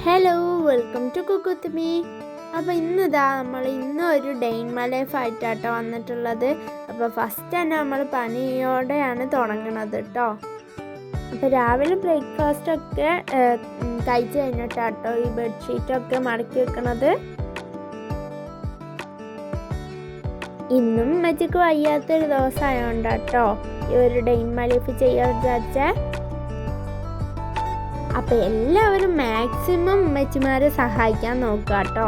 Hello, welcome to cook with me. അപ്പോൾ നമ്മൾ ഒരു ഡേ ഇൻ മൈ ലൈഫ് ആയിട്ടാട്ടോ വന്നിട്ടുള്ളത്. അപ്പോൾ ഫസ്റ്റ് തന്നെ നമ്മൾ പണിയോടെയാണ് തുടങ്ങുന്നത് കേട്ടോ. അപ്പോൾ രാവിലെ ബ്രേക്ക്ഫാസ്റ്റൊക്കെ കഴിച്ച് കഴിഞ്ഞിട്ടാട്ടോ ഈ ബെഡ്ഷീറ്റൊക്കെ മടക്കി വെക്കണത്. ഇന്നും ഉമ്മച്ചിക്ക് വയ്യാത്തൊരു ദിവസമായോണ്ടാട്ടോ ഈ ഒരു ഡേ ഇൻ മൈ ലൈഫ് ചെയ്യാൻ വിചാരിച്ചേ. അപ്പോൾ എല്ലാവരും മാക്സിമം ഉമ്മച്ചിമാരെ സഹായിക്കാൻ നോക്കുക കേട്ടോ.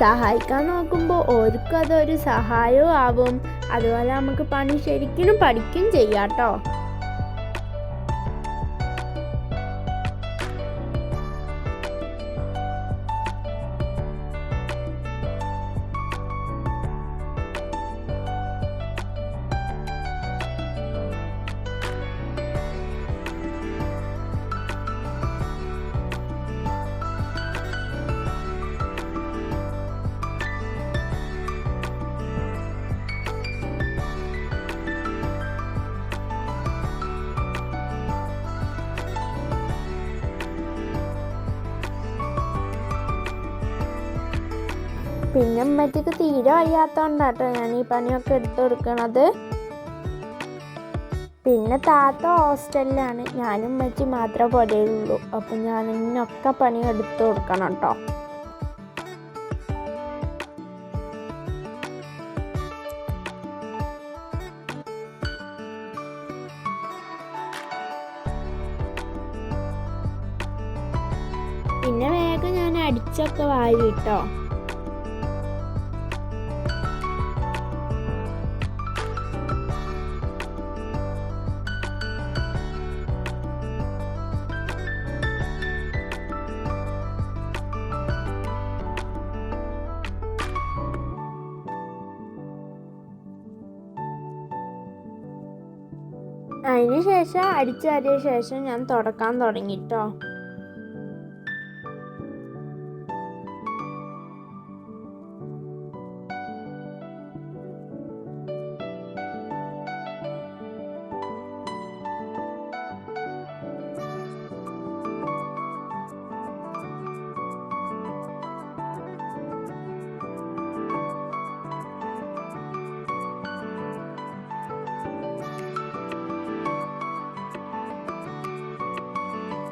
സഹായിക്കാൻ നോക്കുമ്പോൾ ഓർക്കും അതൊരു സഹായവും ആവും, അതുപോലെ നമുക്ക് പണി ശരിക്കും പഠിക്കും ചെയ്യാം കേട്ടോ. പിന്നെ ഉമ്മച്ചിക്ക് തീരെ വയ്യാത്തോണ്ടാട്ടോ ഞാൻ ഈ പണിയൊക്കെ എടുത്തു കൊടുക്കണത്. പിന്നെ താത്ത ഹോസ്റ്റലിലാണ്, ഞാനും ഉമ്മച്ചി മാത്രമേ പുരയുള്ളൂ. അപ്പം ഞാൻ ഇതിനൊക്കെ പണി എടുത്തു കൊടുക്കണം കേട്ടോ. പിന്നെ വേഗം ഞാൻ അടിച്ചൊക്കെ വാരി കേട്ടോ. അതിന് ശേഷം അടിച്ചു വാരിയ ശേഷം ഞാൻ തുടക്കാൻ തുടങ്ങിട്ടോ.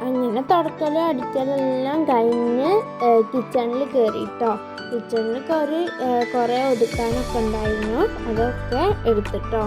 അങ്ങനെ തുടക്കലും അടിക്കലെല്ലാം കഴിഞ്ഞ് കിച്ചണിൽ കയറിയിട്ടോ. കിച്ചണിൽ കയറി കുറേ ഒതുക്കാനൊക്കെ ഉണ്ടായിരുന്നു, അതൊക്കെ എടുത്തിട്ടോ.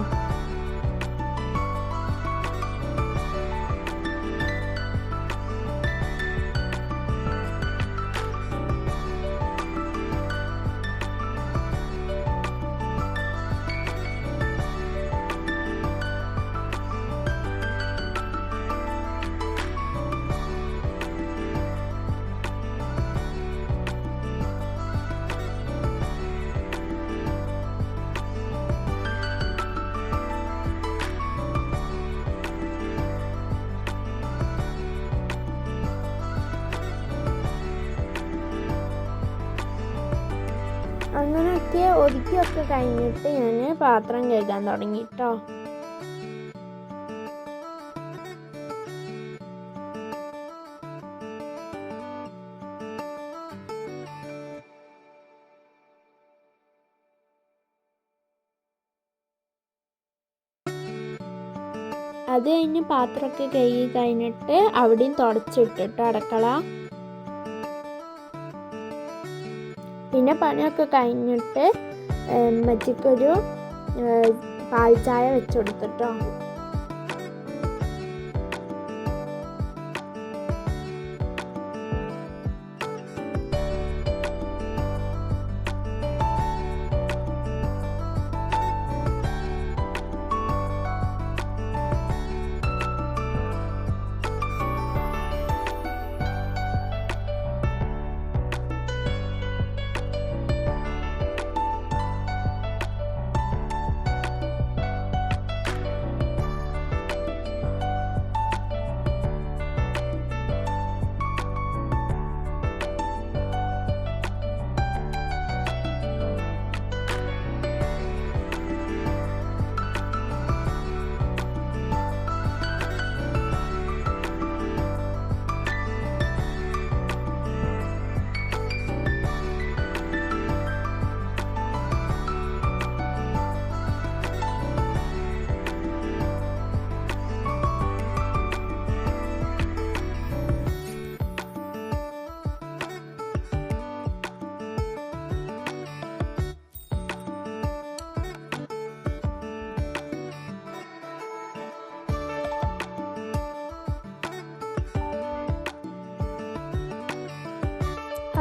അങ്ങനെയൊക്കെ ഒതുക്കിയൊക്കെ കഴിഞ്ഞിട്ട് ഞാൻ പാത്രം കഴുകാൻ തുടങ്ങി കേട്ടോ. അത് കഴിഞ്ഞ് പാത്രമൊക്കെ കഴുകി കഴിഞ്ഞിട്ട് അവിടെയും തുടച്ചിട്ടിട്ടോ അടുക്കള. പിന്നെ പണിയൊക്കെ കഴിഞ്ഞിട്ട് ഉമ്മച്ചിക്കൊരു പാൽ ചായ വെച്ച് കൊടുത്തിട്ടോ.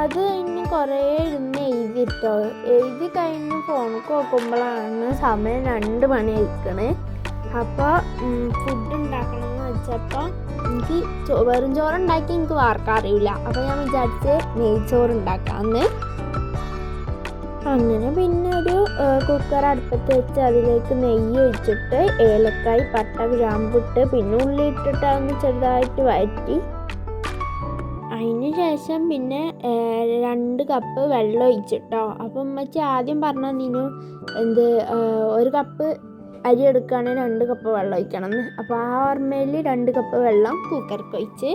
അത് കഴിഞ്ഞ് കുറേ ഇരുന്ന് എഴുതിട്ടോ. എഴുതി കഴിഞ്ഞ് ഫോണിൽ നോക്കുമ്പോഴാണ് സമയം 2 മണി ആയിക്കണേ. അപ്പോൾ ഫുഡ് ഉണ്ടാക്കണമെന്ന് വെച്ചപ്പോൾ എനിക്ക് വെറും ചോറുണ്ടാക്കി എനിക്ക് വാർക്കാൻ അറിയില്ല. അപ്പോൾ ഞാൻ വിചാരിച്ച് നെയ്ച്ചോറ് ഉണ്ടാക്കാമെന്ന്. അങ്ങനെ പിന്നെ ഒരു കുക്കർ അടുപ്പത്ത് വെച്ച് അതിലേക്ക് നെയ്യ് ഒഴിച്ചിട്ട് ഏലക്കായ് പട്ട ഗ്രാമ്പുട്ട് പിന്നെ ഉള്ളി ഇട്ടിട്ട് അതൊന്ന് ചെറുതായിട്ട് വഴറ്റി അതിന് ശേഷം പിന്നെ 2 കപ്പ് വെള്ളം ഒഴിച്ചിട്ടോ. അപ്പം ഉമ്മച്ചി ആദ്യം പറഞ്ഞാൽ നീനു 1 കപ്പ് അരി എടുക്കുകയാണെങ്കിൽ 2 കപ്പ് വെള്ളം ഒഴിക്കണം എന്ന്. അപ്പോൾ ആ ഓർമ്മയിൽ 2 കപ്പ് വെള്ളം കുക്കർക്ക് ഒഴിച്ച്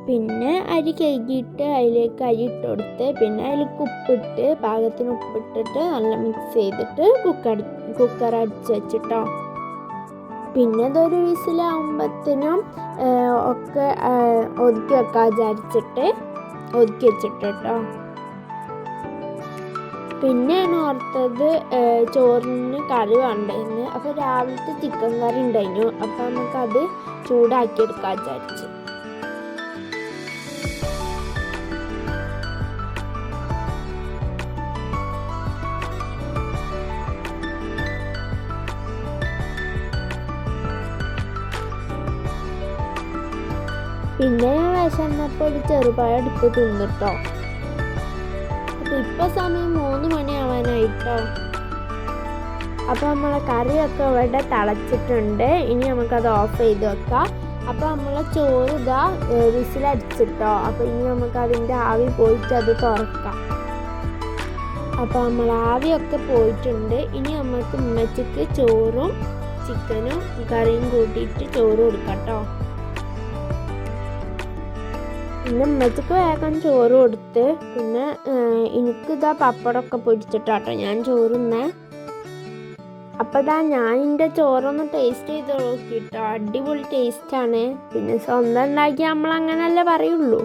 പിന്നെ അരി കഴുകിയിട്ട് അതിലേക്ക് അരി ഇട്ട് കൊടുത്ത് പിന്നെ അതിലേക്ക് ഉപ്പിട്ട് പാകത്തിന് ഉപ്പിട്ടിട്ട് നല്ല മിക്സ് ചെയ്തിട്ട് കുക്കർ അടിച്ച് വെച്ചിട്ടോ. പിന്നെ അതൊരു വിസിലാകുമ്പോഴത്തേനും ഒക്കെ ഒതുക്കി വെക്കാൻ വിചാരിച്ചിട്ട് ഒതുക്കി വെച്ചിട്ട് കേട്ടോ. പിന്നെയാണ് ഓർത്തത് ചോറിന് കറി വേണ്ടതെന്ന്. അപ്പോൾ രാവിലത്തെ ചിക്കൻ കറി ഉണ്ടായിരുന്നു. അപ്പോൾ നമുക്കത് ചൂടാക്കിയെടുക്കാൻ വിചാരിച്ചു. പിന്നെ ഞാൻ വിശന്നപ്പോൾ ഒരു ചെറുപഴം എടുത്ത് തിന്നിട്ടോ. അപ്പോൾ ഇപ്പോൾ സമയം 3 മണിയാവാനായിട്ടോ. അപ്പോൾ നമ്മളെ കറിയൊക്കെ ഇവിടെ തിളച്ചിട്ടുണ്ട്. ഇനി നമുക്കത് ഓഫ് ചെയ്ത് വെക്കാം. അപ്പോൾ നമ്മളെ ചോറ് ഇതാ വിസിലടിച്ചിട്ടോ. അപ്പോൾ ഇനി നമുക്കതിൻ്റെ ആവി പോയിട്ട് അത് തുറക്കാം. അപ്പോൾ നമ്മൾ ആവിയൊക്കെ പോയിട്ടുണ്ട്. ഇനി നമുക്ക് ഉമ്മച്ചിക്ക് ചോറും ചിക്കനും കറിയും കൂട്ടിയിട്ട് ചോറ് കൊടുക്കാം കേട്ടോ. പിന്നെ ഉമ്മച്ചിക്ക് വേഗം ചോറ് കൊടുത്ത് പിന്നെ എനിക്കിതാ പപ്പടമൊക്കെ പൊരിച്ചിട്ടാട്ടോ ഞാൻ ചോറുന്നേ. അപ്പോൾ ഇതാ ഞാൻ എൻ്റെ ചോറൊന്ന് ടേസ്റ്റ് ചെയ്ത് നോക്കിട്ടോ. അടിപൊളി ടേസ്റ്റാണ്. പിന്നെ സ്വന്തം ഉണ്ടാക്കി നമ്മളങ്ങനല്ലേ പറയുള്ളൂ.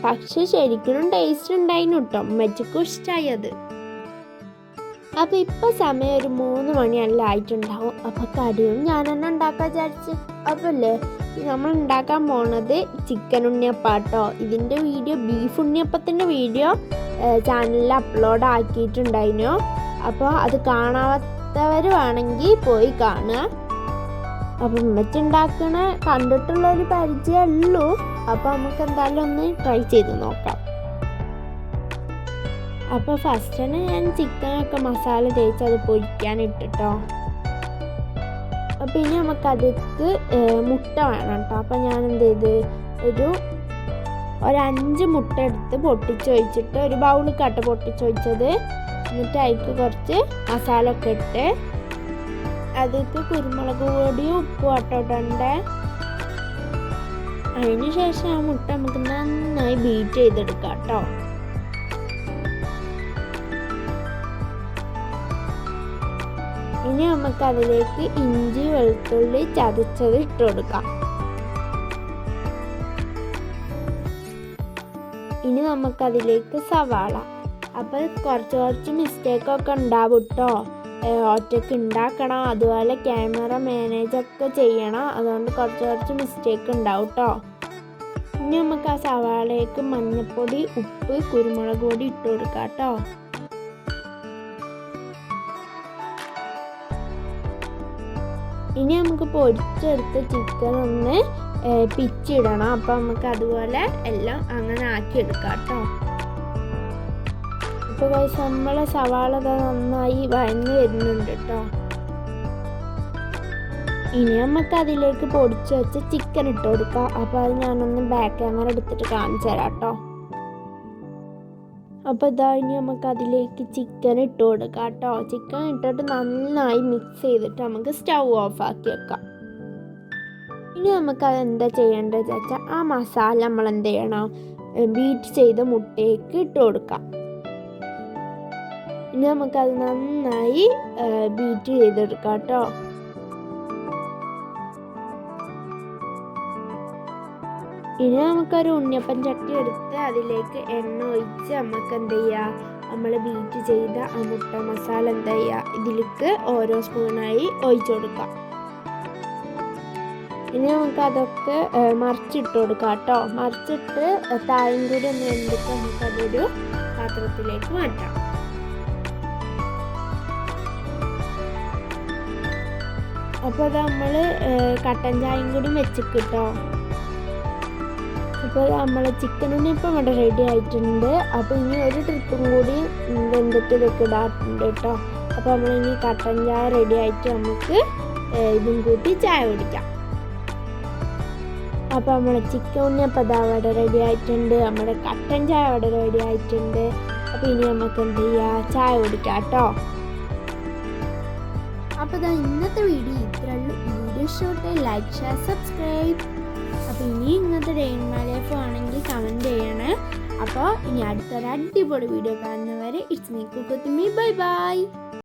പക്ഷെ ശരിക്കും ടേസ്റ്റ് ഉണ്ടായിരുന്നു കേട്ടോ. ഉമ്മച്ചിക്കും ഇഷ്ടമായി അത്. അപ്പോൾ ഇപ്പോൾ സമയം ഒരു 3 മണിയെല്ലാം ആയിട്ടുണ്ടാവും. അപ്പോൾ കടിയും ഞാൻ തന്നെ ഉണ്ടാക്കാൻ വിചാരിച്ച്. അപ്പോൾ അല്ലേ നമ്മൾ ഉണ്ടാക്കാൻ പോണത് ചിക്കൻ ഉണ്ണിയപ്പാട്ടോ. ഇതിൻ്റെ വീഡിയോ ബീഫ് ഉണ്ണിയപ്പത്തിൻ്റെ വീഡിയോ ചാനലിൽ അപ്ലോഡ് ആക്കിയിട്ടുണ്ടായിരുന്നു. അപ്പോൾ അത് കാണാത്തവർ വേണമെങ്കിൽ പോയി കാണുക. അപ്പം ഉമ്മച്ചി ഉണ്ടാക്കണ കണ്ടിട്ടുള്ളൊരു പരിചയമേ. അപ്പോൾ നമുക്ക് എന്തായാലും ഒന്ന് ട്രൈ ചെയ്ത് നോക്കാം. അപ്പോൾ ഫസ്റ്റിന് ഞാൻ ചിക്കനൊക്കെ മസാല തേച്ച് അത് പൊരിക്കാനിട്ടിട്ടോ. അപ്പോൾ ഇനി നമുക്കതിലേക്ക് മുട്ട വേണം കേട്ടോ. അപ്പോൾ ഞാൻ എന്ത് ചെയ്ത് ഒരു 5 മുട്ട എടുത്ത് പൊട്ടിച്ചൊഴിച്ചിട്ട് ഒരു ബൗളിൽ പൊട്ടിച്ചൊഴിച്ചത്. എന്നിട്ട് അതിലേക്ക് കുറച്ച് മസാല ഒക്കെ ഇട്ട് അതിലേക്ക് കുരുമുളക് പൊടിയും ഉപ്പും ഇട്ടിട്ടുണ്ട്. അതിന് ശേഷം ആ മുട്ട നമുക്ക് നന്നായി ബീറ്റ് ചെയ്തെടുക്കാം കേട്ടോ. ഇനി നമുക്ക് അതിലേക്ക് ഇഞ്ചി വെളുത്തുള്ളി ചതച്ചത് ഇട്ട് കൊടുക്കാം. ഇനി നമുക്കതിലേക്ക് സവാള. അപ്പോൾ കുറച്ച് മിസ്റ്റേക്കൊക്കെ ഉണ്ടാവും കേട്ടോ. ഒറ്റയ്ക്ക് ഉണ്ടാക്കണം, അതുപോലെ ക്യാമറ മാനേജൊക്കെ ചെയ്യണം. അതുകൊണ്ട് കുറച്ച് മിസ്റ്റേക്ക് ഉണ്ടാവും കേട്ടോ. ഇനി നമുക്ക് ആ സവാളയ്ക്ക് മഞ്ഞൾപ്പൊടി ഉപ്പ് കുരുമുളക് പൊടി ഇട്ട് കൊടുക്കാം കേട്ടോ. ഇനി നമുക്ക് പൊരിച്ചെടുത്ത ചിക്കൻ ഒന്ന് പിച്ചിടണം. അപ്പോൾ നമുക്ക് അതുപോലെ എല്ലാം അങ്ങനെ ആക്കിയെടുക്കാം കേട്ടോ. ഇപ്പോൾ നമ്മളെ സവാള നന്നായി വഴന്ന് വരുന്നുണ്ട് കേട്ടോ. ഇനി നമുക്ക് അതിലേക്ക് പൊടിച്ച് വെച്ച ചിക്കൻ ഇട്ട് കൊടുക്കാം. അപ്പോൾ അത് ഞാനൊന്ന് ബാക്ക് ക്യാമറ എടുത്തിട്ട് കാണിച്ചു തരാം കേട്ടോ. അപ്പോൾ ഇതാ ഇനി നമുക്ക് അതിലേക്ക് ചിക്കൻ ഇട്ട് കൊടുക്കാം കേട്ടോ. ചിക്കൻ ഇട്ടിട്ട് നന്നായി മിക്സ് ചെയ്തിട്ട് നമുക്ക് സ്റ്റൗ ഓഫ് ആക്കി വെക്കാം. ഇനി നമുക്കത് എന്താ ചെയ്യേണ്ടത് വെച്ചാൽ ആ മസാല നമ്മൾ എന്ത് ചെയ്യണം, ബീറ്റ് ചെയ്ത മുട്ടയ്ക്ക് ഇട്ട് കൊടുക്കാം. ഇനി നമുക്കത് നന്നായി ബീറ്റ് ചെയ്തെടുക്കാം കേട്ടോ. ഇനി നമുക്കൊരു ഉണ്ണിയപ്പം ചട്ടി എടുത്ത് അതിലേക്ക് എണ്ണ ഒഴിച്ച് നമുക്ക് എന്ത് ചെയ്യുക, നമ്മൾ ബീറ്റ് ചെയ്ത ആ മുട്ട മസാല എന്താ ചെയ്യുക ഇതിലേക്ക് ഓരോ സ്പൂണായി ഒഴിച്ചു കൊടുക്കാം. ഇനി നമുക്ക് അതൊക്കെ മറിച്ചിട്ട് കൊടുക്കാം കേട്ടോ. മറിച്ചിട്ട് തായും കൂടി ഒന്ന് വെന്തിട്ട് നമുക്കതൊരു പാത്രത്തിലേക്ക് മാറ്റാം. അപ്പോൾ അത് നമ്മൾ കട്ടൻ ചായയും കൂടി വെച്ചിട്ട് കേട്ടോ. അപ്പോൾ നമ്മൾ ചിക്കനിന് ഇപ്പം ഇവിടെ റെഡി ആയിട്ടുണ്ട്. അപ്പോൾ ഇനി ഒരു ട്രിപ്പും കൂടി വെന്തിട്ട് ഇതൊക്കെ ഇടാറുണ്ട് കേട്ടോ. അപ്പോൾ നമ്മളിനി കട്ടൻ ചായ റെഡി ആയിട്ട് നമുക്ക് ഇതും കൂട്ടി ചായ കുടിക്കാം. അപ്പോൾ നമ്മുടെ ചിക്കൻ ഉണ്ണിയപ്പം അത് അവിടെ റെഡി ആയിട്ടുണ്ട്. നമ്മുടെ കട്ടൻ ചായ അവിടെ റെഡി ആയിട്ടുണ്ട്. അപ്പോൾ ഇനി നമുക്ക് എന്ത് ചെയ്യുക, ചായ കുടിക്കാം കേട്ടോ. അപ്പോൾ ഇതാ ഇന്നത്തെ വീഡിയോ ഇത്രയുള്ളൂ. വീഡിയോ ഇഷ്ടപ്പെട്ട ലൈക്ക്, ഷെയർ, സബ്സ്ക്രൈബ്. അപ്പോൾ ഇനി ഇങ്ങനത്തെ ഡേ ഇൻ മൈ ലൈഫ് ആണെങ്കിൽ കമൻറ്റ് ചെയ്യണേ. അപ്പോൾ ഇനി അടുത്തൊരു അടിപൊളി വീഡിയോ കാണുന്നവരെ it's me Kukkuthummi. Bye by.